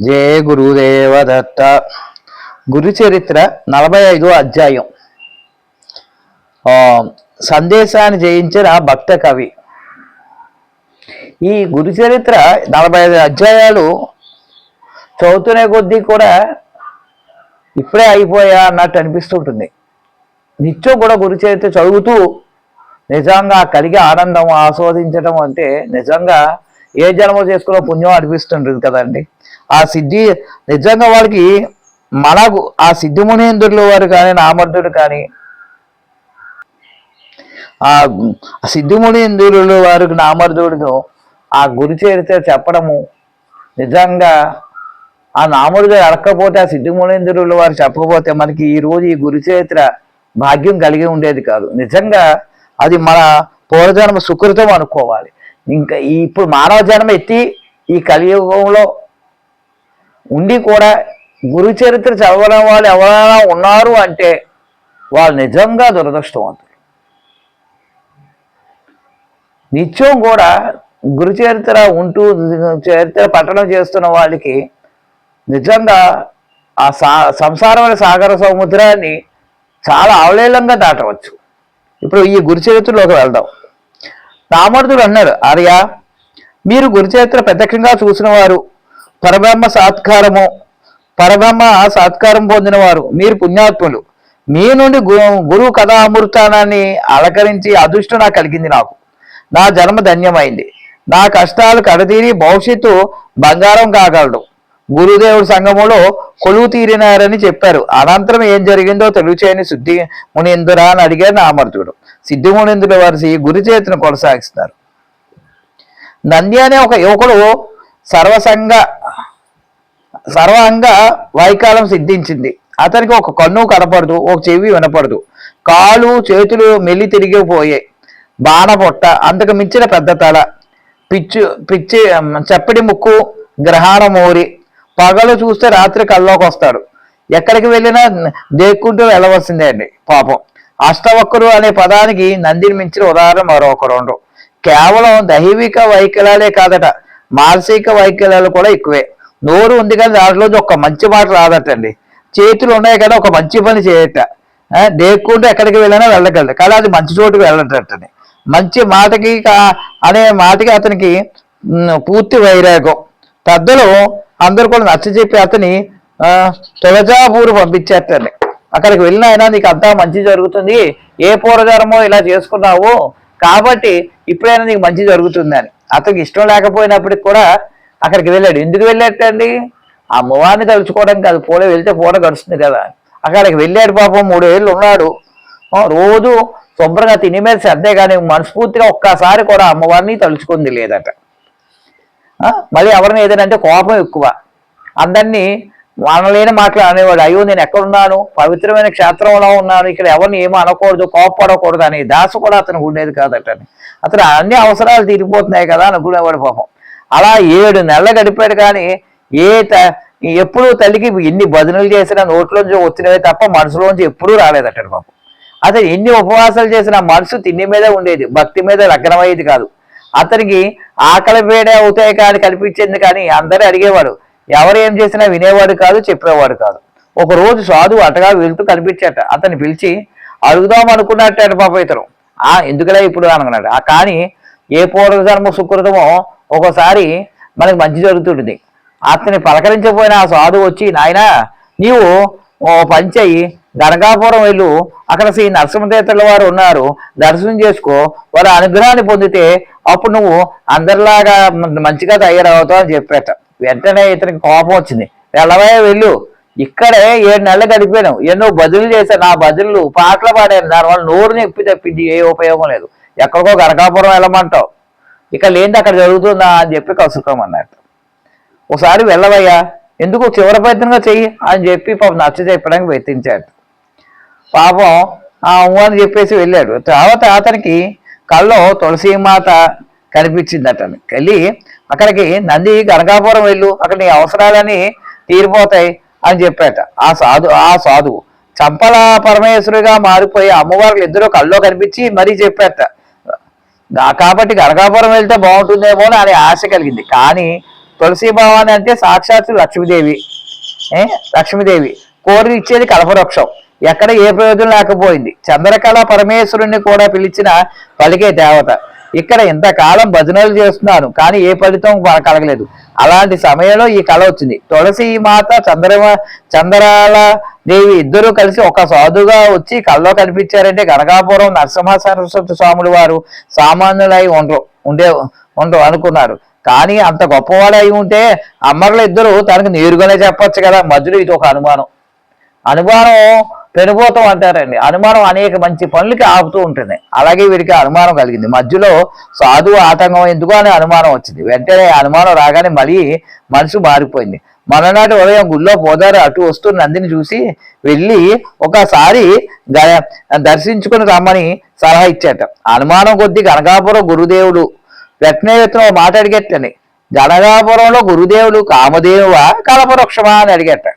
జయ గురుదేవ దత్త. గురు చరిత్ర 45వ అధ్యాయం. సందేశాన్ని జయించిన భక్త కవి. ఈ గురు చరిత్ర 45 అధ్యాయాలు చదువుతునే కొద్దీ కూడా ఇప్పుడే అయిపోయా అన్నట్టు అనిపిస్తుంటుంది. నిత్యం కూడా గురు చరిత్ర చదువుతూ నిజంగా కలిగే ఆనందం ఆస్వాదించడం అంటే నిజంగా ఏ జన్మ చేసుకున్న పుణ్యం అనిపిస్తుంటుంది కదండి. ఆ సిద్ధి నిజంగా వాళ్ళకి మనకు ఆ సిద్ధిమునీంద్రుల వారు కానీ నామర్ధుడు కానీ ఆ సిద్ధిమునీంద్రుల వారికి నామర్ధుడు ఆ గురు చరిత్ర చెప్పడము నిజంగా ఆ నామరుడు అడగకపోతే ఆ సిద్ధిమునీంద్రుల వారు చెప్పకపోతే మనకి ఈరోజు ఈ గురు చరిత్ర భాగ్యం కలిగి ఉండేది కాదు. నిజంగా అది మన పూర్వజన్మ సుకృతం అనుకోవాలి. ఇంకా ఇప్పుడు మానవ జన్మ ఎత్తి ఈ కలియుగంలో ఉండి కూడా గురు చరిత్ర చదవడం వాళ్ళు ఎవరైనా ఉన్నారు అంటే వాళ్ళు నిజంగా దురదృష్టవంతులు. నిత్యం కూడా గురు చరిత్ర ఉంటూ చరిత్ర పఠనం చేస్తున్న వాళ్ళకి నిజంగా ఆ సంసారమైన సాగర సముద్రాన్ని చాలా అవలేలంగా దాటవచ్చు. ఇప్పుడు ఈ గురు చరిత్రలోకి వెళ్దాం. నామర్ధుడు అన్నాడు, ఆర్య మీరు గురు చరిత్ర ప్రత్యక్షంగా చూసిన వారు, పరబ్రహ్మ సాత్కారం పొందిన వారు, మీరు పుణ్యాత్ములు. మీ నుండి గురువు కథా అమృతానాన్ని అలకరించి అదృష్టం నాకు కలిగింది. నా జన్మ ధన్యమైంది. నా కష్టాలు కడతీరి భవిష్యత్తు బంగారం కాగలడు. గురుదేవుడు సంఘములో కొలువు తీరినారని చెప్పారు. అనంతరం ఏం జరిగిందో తెలియచేయని సిద్ధి మునీంద్రుడా అని అడిగారు నామర్ధుడు. సిద్ధి మునీంద్రుల వారి గురు చరిత్రను కొనసాగిస్తున్నారు. నంది అనే ఒక యువకుడు సర్వంగ వైకాలం సిద్ధించింది. అతనికి ఒక కన్ను కనపడదు, ఒక చెవి వినపడదు, కాళ్ళు చేతులు మెల్లి తిరిగిపోయాయి. బాణపొట్ట, అంతకు మించిన పెద్ద తల, పిచ్చి చప్పటి ముక్కు, గ్రహణ మోరి, పగలు చూస్తే రాత్రి కల్లోకి వస్తాడు. ఎక్కడికి వెళ్ళినా దేక్కుంటూ వెళ్ళవలసిందే అండి పాపం. అష్టవక్రుడు అనే పదానికి నందిని మించిన ఉదాహరణ మరొకరు ఉండరు. కేవలం దైవిక వైకల్యాలే కాదట, మానసిక వైకల్యాలు కూడా ఎక్కువే. నోరు ఉంది కానీ దాంట్లోంచి ఒక మంచి మాట రాదటండి. చేతులు ఉన్నాయి కదా ఒక మంచి పని చేయట. దేక్కుంటూ ఎక్కడికి వెళ్ళినా వెళ్ళగలడు కానీ అది మంచి చోటుకు వెళ్ళటండి. మంచి మాటకి అనే మాటకి అతనికి పూర్తి వైరాగ్యం. పెద్దలు అందరూ కూడా నచ్చజెప్పి అతని తొలజాపూరు పంపించేటండి. అక్కడికి వెళ్ళిన అయినా నీకు అంతా మంచి జరుగుతుంది, ఏ పూర్వజన్మో ఇలా చేసుకున్నావు కాబట్టి ఇప్పుడైనా నీకు మంచి జరుగుతుంది అని. అతనికి ఇష్టం లేకపోయినప్పటికి కూడా అక్కడికి వెళ్ళాడు. ఎందుకు వెళ్ళాటండి? ఆ అమ్మవారిని తలుచుకోవడానికి అది వెళ్తే పూట గడుస్తుంది కదా. అక్కడికి వెళ్ళాడు. పాపం 3 ఏళ్ళు ఉన్నాడు. రోజు శుభ్రంగా తిని మీద శ్రద్ధే కానీ మనస్ఫూర్తిగా ఒక్కసారి కూడా అమ్మవారిని తలుచుకుంది లేదట. మళ్ళీ ఎవరిని ఏదైనా కోపం ఎక్కువ. అందరినీ అనలేని మాటలు అనేవాడు. అయ్యో నేను ఎక్కడున్నాను, పవిత్రమైన క్షేత్రంలో ఉన్నాను, ఇక్కడ ఎవరిని ఏమో అనకూడదు, కోపపడకూడదు అని దాసు కూడా అతనికి ఉండేది కాదట. అతను అన్ని అవసరాలు తీరిపోతున్నాయి కదా అనుకునేవాడు పాపం. అలా 7 నెలలు గడిపాడు. కానీ ఎప్పుడూ తల్లికి ఎన్ని భజనలు చేసినా నోట్లోంచి వచ్చినవే తప్ప మనసులోంచి ఎప్పుడూ రాలేదట పాపం. అతను ఎన్ని ఉపవాసాలు చేసినా మనసు తిండి మీదే ఉండేది, భక్తి మీద లగ్నమయ్యేది కాదు. అతనికి ఆకలి వేడే అవుతాయి కానీ కనిపించింది. కానీ అందరూ అడిగేవాడు, ఎవరు ఏం చేసినా వినేవాడు కాదు, చెప్పేవాడు కాదు. ఒకరోజు సాధువు అటగా వెళ్తూ కనిపించాట. అతన్ని పిలిచి అడుగుదాం అనుకున్నట్టు పాప ఇతను. ఎందుకులే ఇప్పుడు అనుకున్నాడు. కానీ ఏ పూర్వజన్మ సుకృతమో ఒకసారి మనకి మంచి జరుగుతుంటుంది. అతన్ని పలకరించకపోయినా ఆ సాధువు వచ్చి, నాయనా నీవు పని చెయ్యి, గనగాపురం వెళ్ళు, అక్కడ శ్రీ నరసింహతీర్థుల వారు ఉన్నారు, దర్శనం చేసుకో, వారి అనుగ్రహాన్ని పొందితే అప్పుడు నువ్వు అందరిలాగా మంచిగా తయారవుతావు అని చెప్పేట. వెంటనే ఇతనికి కోపం వచ్చింది. వెళ్ళవే వెళ్ళు, ఇక్కడే 7 నెలలు గడిపాను, ఎన్నో బదులు చేశాను, నా బదులు పాటలు పాడాను, దానివల్ల నోరు నొప్పి తప్పింది, ఏ ఉపయోగం లేదు, ఎక్కడికో గనగాపురం వెళ్ళమంటావు, ఇక లేనిది అక్కడ జరుగుతుందా అని చెప్పి కసుకోమన్నట్టు. ఒకసారి వెళ్ళవయ్యా, ఎందుకు చివరి ప్రయత్నంగా చెయ్యి అని చెప్పి పాపం నచ్చ చెప్పడానికి ప్రయత్నించాడు. పాపం అని చెప్పేసి వెళ్ళాడు. తర్వాత అతనికి కల్లో తులసీమాత కనిపించింది. వెళ్ళి అక్కడికి నంది గనగాపురం వెళ్ళు, అక్కడ నీ అవసరాలని తీరిపోతాయి అని చెప్పాట. ఆ సాధువు చంపల పరమేశ్వరుగా మారిపోయి అమ్మవారికి ఇద్దరు కల్లో కనిపించి మరీ చెప్పాట. కాబట్టి గనగాపురం వెళ్తే బాగుంటుందేమో అని ఆశ కలిగింది. కానీ తులసి భవాని అంటే సాక్షాత్తు లక్ష్మీదేవి. లక్ష్మీదేవి కోరి ఇచ్చేది కల్పవృక్షం. ఎక్కడ ఏ ప్రయోజనం లేకపోయింది. చంద్రకళ పరమేశ్వరుణ్ణి కూడా పిలిచిన పలికే దేవత. ఇక్కడ ఇంతకాలం భజనలు చేస్తున్నాను కానీ ఏ ఫలితం కలగలేదు. అలాంటి సమయంలో ఈ కళ వచ్చింది. తులసి మాత చంద్రాల దేవి ఇద్దరూ కలిసి ఒక సాధుగా వచ్చి కళ్ళలో కనిపించారంటే గణగాపురం నరసింహ సరస్వతి స్వాములు వారు సామాన్యులై ఉండరు అనుకున్నారు. కానీ అంత గొప్పవాడు అయి ఉంటే అమ్మర్లు ఇద్దరు తనకు నేరుగానే చెప్పొచ్చు కదా. మధ్యలో ఇది ఒక అనుమానం పెనుభూతం అంటారండి. అనుమానం అనేక మంచి పనులకి ఆపుతూ ఉంటుంది. అలాగే వీడికి అనుమానం కలిగింది. మధ్యలో సాధువు ఆటంకం ఎందుకు అనే అనుమానం వచ్చింది. వెంటనే అనుమానం రాగానే మళ్ళీ మనసు మారిపోయింది. మరునాటి ఉదయం గుళ్ళో పోదారు అటు వస్తున్న నందిని చూసి వెళ్ళి ఒకసారి దర్శించుకుని రమ్మని సలహా ఇచ్చాట. అనుమానం కొద్దీ గణగాపురం గురుదేవుడు వెంటనే మాట అడిగేటని. గణగాపురంలో గురుదేవులు కామదేవువా కల్పవృక్షమా అని అడిగేట.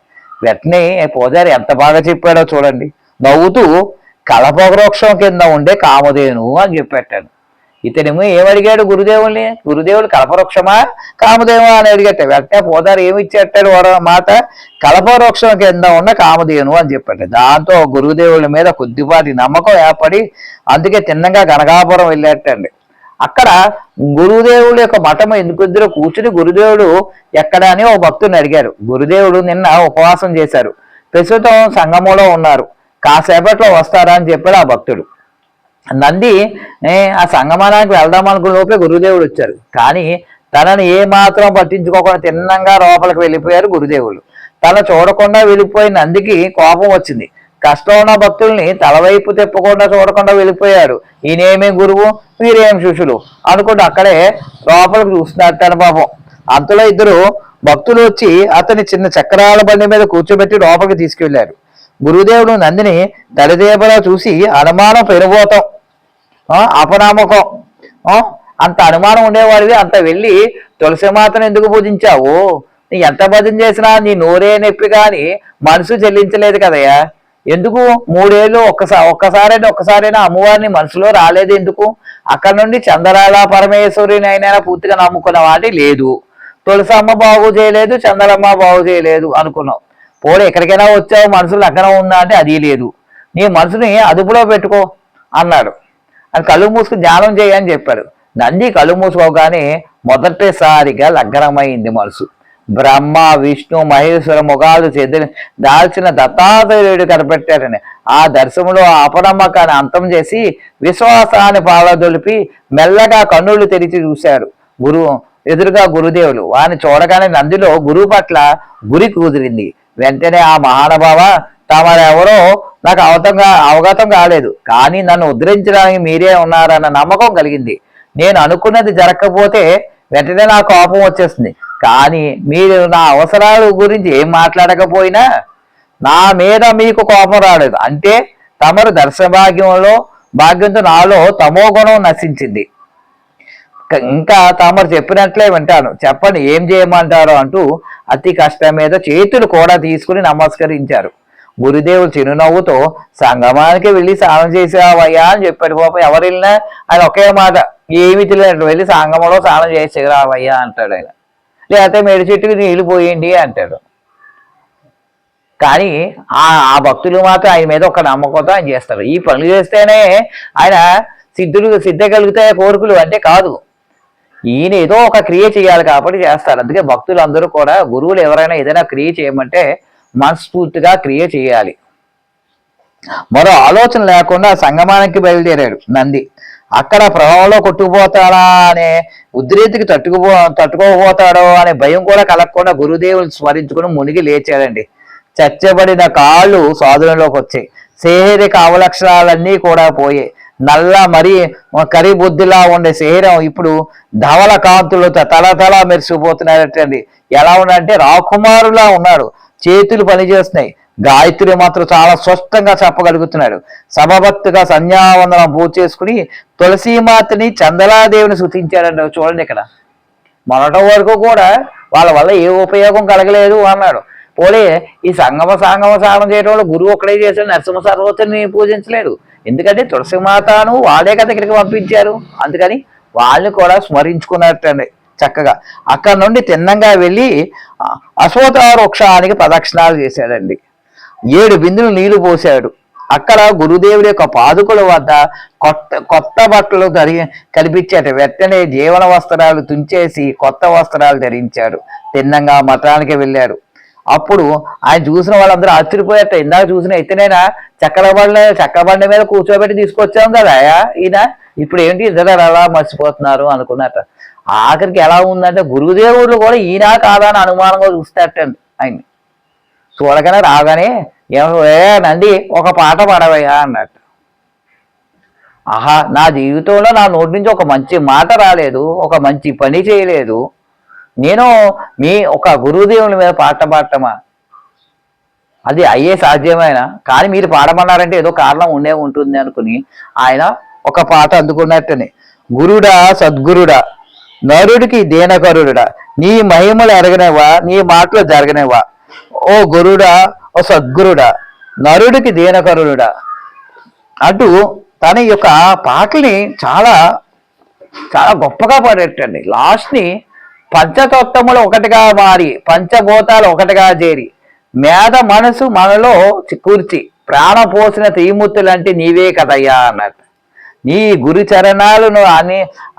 వెంటనే పూజారి ఎంత బాగా చెప్పాడో చూడండి. నవ్వుతూ కల్పవృక్షం కింద ఉండే కామధేను అని చెప్పాను. ఇతనేమో ఏమడిగాడు గురుదేవులు కల్పవృక్షమా కామధేను అని అడిగట. వెంటనే పూజారి ఏమి ఇచ్చేటాడు మాట, కల్పవృక్షం కింద ఉన్న కామధేను అని చెప్పాడు. దాంతో గురుదేవుల మీద కొద్దిపాటి నమ్మకం ఏర్పడి అందుకే తిన్నగా గణగాపురం వెళ్ళేటండి. అక్కడ గురుదేవుడు యొక్క మఠం ఎందుకు కూర్చుని గురుదేవుడు ఎక్కడ అని ఓ భక్తుని అడిగారు. గురుదేవుడు నిన్న ఉపవాసం చేశారు, ప్రస్తుతం సంగమంలో ఉన్నారు, కాసేపట్లో వస్తారా అని చెప్పాడు ఆ భక్తుడు. నంది ఆ సంగమానానికి వెళ్దాం అనుకున్న లోపే గురుదేవుడు వచ్చారు. కానీ తనని ఏ మాత్రం పట్టించుకోకుండా తిన్నంగా లోపలికి వెళ్ళిపోయారు గురుదేవులు. తన చూడకుండా వెళ్ళిపోయిన నందికి కోపం వచ్చింది. కష్టం ఉన్న భక్తుల్ని తలవైపు తిప్పకుండా చూడకుండా వెళ్ళిపోయారు. ఈయనేమే గురువు, వీరేం శిష్యులు అనుకుంటూ అక్కడే లోపలికి చూస్తున్నట్టు పాపం. అంతలో ఇద్దరు భక్తులు వచ్చి అతని చిన్న చక్రాల బండి మీద కూర్చోబెట్టి లోపలికి తీసుకెళ్లారు. గురుదేవుడు నందిని తడిదేపలా చూసి అనుమానం పెనుభూతం, అపనామకం, అంత అనుమానం ఉండేవాడివి అంత వెళ్ళి తులసి మాతను ఎందుకు పూజించావు? నీ ఎంత భజన చేసినా నీ నోరే నొప్పి కానీ మనసు చెల్లించలేదు కదయ్యా. ఎందుకు 3 ఏళ్ళు ఒక్కసారైనా అమ్మవారిని మనసులో రాలేదు ఎందుకు? అక్కడ నుండి చంద్రాల పరమేశ్వరిని అయినా పూర్తిగా నమ్ముకున్న వాటి లేదు. తులసమ్మ బాగు చేయలేదు, చంద్రమ్మ బాగు చేయలేదు అనుకున్నావు. పోనీ ఎక్కడికైనా వచ్చావు, మనసు లగ్నం ఉందా అంటే అది లేదు. నీ మనసుని అదుపులో పెట్టుకో అన్నాడు. అది కళ్ళు మూసుకుని ధ్యానం చేయని చెప్పాడు. నంది కళ్ళు మూసుకోగానే మొదటిసారిగా లగ్నమైంది మనసు. బ్రహ్మ విష్ణు మహేశ్వర ముఖాలు దాల్చిన దత్తాత్రేయుడు కనిపెట్టారని ఆ దర్శనంలో అపనమ్మకాన్ని అంతం చేసి విశ్వాసాన్ని పాలదొలిపి మెల్లగా కన్నులు తెరిచి చూశారు ఎదురుగా గురుదేవులు. వారిని చూడగానే నందిలో గురువు పట్ల గురి కుదిరింది. వెంటనే ఆ మహానుభావ, తమరెవరో నాకు అవగతం కాలేదు, కానీ నన్ను ఉద్ధరించడానికి మీరే ఉన్నారన్న నమ్మకం కలిగింది. నేను అనుకున్నది జరగకపోతే వెంటనే నా కోపం వచ్చేస్తుంది. కానీ మీరు నా అవసరాల గురించి ఏం మాట్లాడకపోయినా నా మీద మీకు కోపం రాలేదు. అంటే తమరు దర్శన భాగ్యంతో నాలో తమో గుణం నశించింది. ఇంకా తమరు చెప్పినట్లే వింటాను, చెప్పండి ఏం చేయమంటారు అంటూ అతి కష్టం మీద చేతులు కూడా తీసుకుని నమస్కరించారు. గురుదేవులు చిరునవ్వుతో సంగమానికి వెళ్ళి స్నానం చేసేవయ్యా అని చెప్పాడు. పాపం ఎవరు వెళ్ళినా ఆయన ఒకే మాట, ఏమి తెలియనట్టు వెళ్ళి సంగమంలో స్నానం చేసేరావయ్యా అంటాడు ఆయన. లేకపోతే మేడి చెట్టుకి నీళ్లు పోయండి అంటాడు. కానీ ఆ భక్తులు మాత్రం ఆయన మీద ఒక నమ్మకంతో ఆయన చేస్తారు. ఈ పనులు చేస్తేనే ఆయన సిద్ధగలుగుతాయి కోరికలు అంటే కాదు, ఈయన ఏదో ఒక క్రియ చేయాలి కాబట్టి చేస్తారు. అందుకే భక్తులందరూ కూడా గురువులు ఎవరైనా ఏదైనా క్రియ చేయమంటే మనస్ఫూర్తిగా క్రియ చేయాలి. మరో ఆలోచన లేకుండా సంగమానికి బయలుదేరాడు నంది. అక్కడ ప్రవాహంలో కొట్టుకుపోతాడా అనే ఉద్రేతికి తట్టుకోపోతాడో అనే భయం కూడా కలగకుండా గురుదేవులు స్మరించుకుని మునిగి లేచాడండి. చచ్చబడిన కాళ్ళు సాధువులోకి వచ్చాయి. శరీరక అవలక్షణాలన్నీ కూడా పోయాయి. నల్ల కరి బుద్ధిలా ఉండే శరీరం ఇప్పుడు ధవల కాంతులతో తల మెరిసిపోతున్నాడటండి. ఎలా ఉన్నాడంటే రాకుమారులా ఉన్నాడు. చేతులు పనిచేస్తున్నాయి. గాయత్రి మాత్రం చాలా స్పష్టంగా చెప్పగలుగుతున్నాడు. సమభక్తిగా సంధ్యావందనం పూజ చేసుకుని తులసీమాతని చందలాదేవిని స్తుతించాడండి. చూడండి ఇక్కడ మొన్నటి వరకు కూడా వాళ్ళ వల్ల ఏ ఉపయోగం కలగలేదు అన్నాడు. పోలే ఈ సంగమ సాధన చేయడం వల్ల గురువు ఒక్కడే చేశాడు, నరసింహ సరస్వతిని పూజించలేడు. ఎందుకంటే తులసిమాతను వాళ్ళే కదా ఇక్కడికి పంపించారు. అందుకని వాళ్ళని కూడా స్మరించుకున్నట్టండి. చక్కగా. అక్కడ నుండి తిన్నంగా వెళ్ళి అశ్వత్థ వృక్షానికి ప్రదక్షిణాలు చేశాడండి. 7 బిందులు నీళ్లు పోశాడు. అక్కడ గురుదేవుడి యొక్క పాదుకుల వద్ద కొత్త కొత్త బట్టలు కనిపించాడు. వెంటనే జీవన వస్త్రాలు తుంచేసి కొత్త వస్త్రాలు ధరించాడు. తిన్నంగా మఠానికి వెళ్ళాడు. అప్పుడు ఆయన చూసిన వాళ్ళందరూ ఆశ్చర్యపోయారట. ఇందాక చూసిన ఇతనైనా చక్ర బండి మీద కూర్చోబెట్టి తీసుకొచ్చాం కదా ఈయన, ఇప్పుడు ఏంటి ఇద్దరు అలా మర్చిపోతున్నారు అనుకున్నట్ట. ఆఖరికి ఎలా ఉందంటే గురుదేవుడు కూడా ఈయన కాదా అని అనుమానంగా చూస్తారటండి ఆయన్ని. చూడగానే రాగానే నంది ఒక పాట పాడవయ్యా అన్నట్టు. ఆహా, నా జీవితంలో నా నోటి నుంచి ఒక మంచి మాట రాలేదు, ఒక మంచి పని చేయలేదు, నేను మీ ఒక గురుదేవుని మీద పాట పాడటమా, అది అయ్యే సాధ్యమైన, కానీ మీరు పాడమన్నారంటే ఏదో కారణం ఉంటుంది అనుకుని ఆయన ఒక పాట అందుకున్నట్టని. గురుడా సద్గురుడా నరుడికి దీనకరుడా, నీ మహిమలు ఎరగనేవా, నీ మాటలు జరగనేవా, ఓ గురుడా ఓ సద్గురుడా నరుడికి దీనకరుడా అంటూ తన యొక్క పాటల్ని చాలా చాలా గొప్పగా పాడేటండి. లాస్ట్ని పంచతత్వములు ఒకటిగా మారి పంచభూతాలు ఒకటిగా చేరి మేధ మనసు మనలో కూర్చి ప్రాణ పోసిన త్రిమూర్తులంటే నీవే కదయ్యా అన్నట్టు. నీ గురి చరణాలను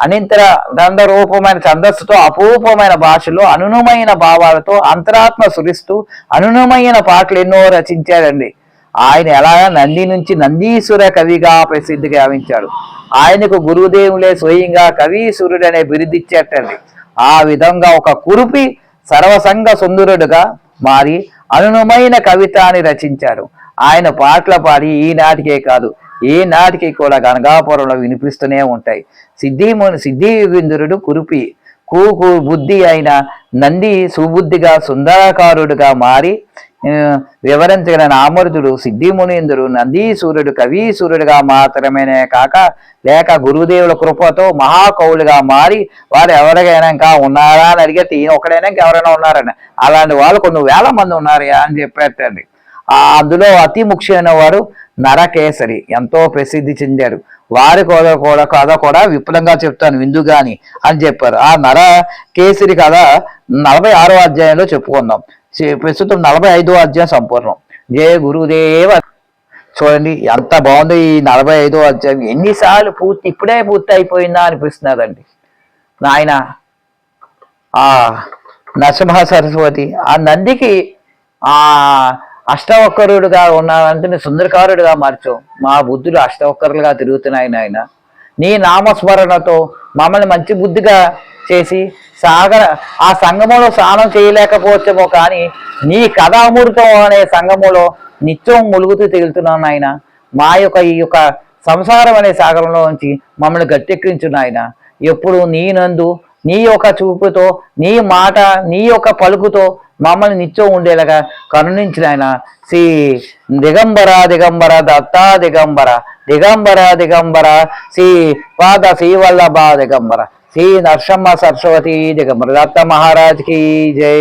అనింతర గంధ రూపమైన ఛందస్సుతో అపూర్వమైన భాషలో అనునుమైన భావాలతో అంతరాత్మ సురిస్తూ అనునుమైన పాటలు ఎన్నో రచించాడండి. ఆయన ఎలాగా నంది నుంచి నందీశ్వర కవిగా ప్రసిద్ధి గావించాడు. ఆయనకు గురుదేవులే స్వయంగా కవీశ్వరుడు అనే బిరుదిచ్చేటండి. ఆ విధంగా ఒక కురుపి సర్వసంగ సుందరుడుగా మారి అనునుమైన కవితాన్ని రచించారు. ఆయన పాటలు పాడి ఈనాటికే కాదు ఏ నాటికి కూడా గనగాపురంలో వినిపిస్తూనే ఉంటాయి. సిద్ధివిందురుడు కురుపి బుద్ధి అయిన నంది సుబుద్ధిగా సుందరకారుడుగా మారి వివరించిన నామరుదుడు సిద్ధిమునీంద్రుడు నందీశ్వరుడు కవీశ్వరుడుగా మాత్రమేనే కాక లేక గురుదేవుల కృపతో మహాకవులుగా మారి వారు ఎవరికైనా ఇంకా ఉన్నారా అని అడిగితే ఈయన ఒకడైనా ఇంకెవరైనా ఉన్నారని, అలాంటి వాళ్ళు కొన్ని వేల మంది ఉన్నారయ్యా అని చెప్పేటండి. అందులో అతి ముఖ్యమైన వారు నరకేసరి, ఎంతో ప్రసిద్ధి చెందారు. వారి కథ కూడా విపులంగా చెప్తాను విందుగాని అని చెప్పారు. ఆ నరకేసరి కథ 46వ అధ్యాయంలో చెప్పుకుందాం. ప్రస్తుతం 45వ అధ్యాయం సంపూర్ణం. జయ గురుదేవ. చూడండి ఎంత బాగుందో ఈ 45వ అధ్యాయం. ఎన్నిసార్లు ఇప్పుడే పూర్తి అయిపోయిందా అనిపిస్తున్నదండి. నాయన ఆ నరసింహ సరస్వతి ఆ నందికి ఆ అష్టవక్కరుడుగా ఉన్నాడంటే సుందరకారుడుగా మార్చావు. మా బుద్ధులు అష్టవక్కరులుగా తిరుగుతున్నాయి నాయన. నీ నామస్మరణతో మమ్మల్ని మంచి బుద్ధిగా చేసి ఆ సంగములో స్నానం చేయలేకపోవచ్చేమో కానీ నీ కథామృతం అనే సంగములో నిత్యం ములుగుతూ తేలుతున్నాను నాయన. మా యొక్క ఈ యొక్క సంసారం అనే సాగరంలో నుంచి మమ్మల్ని గట్టెక్కించు నాయన. ఎప్పుడు నీ నందు నీ యొక్క చూపుతో నీ మాట నీ యొక్క పలుకుతో మమ్మల్ని నిత్యం ఉండేలాగా కరుణించిన ఆయన. శ్రీ దిగంబర దత్తా దిగంబర శ్రీ పాద శ్రీవల్లభ దిగంబర శ్రీ నరసింహ సరస్వతి దిగంబర దత్త మహారాజ్ కి జై.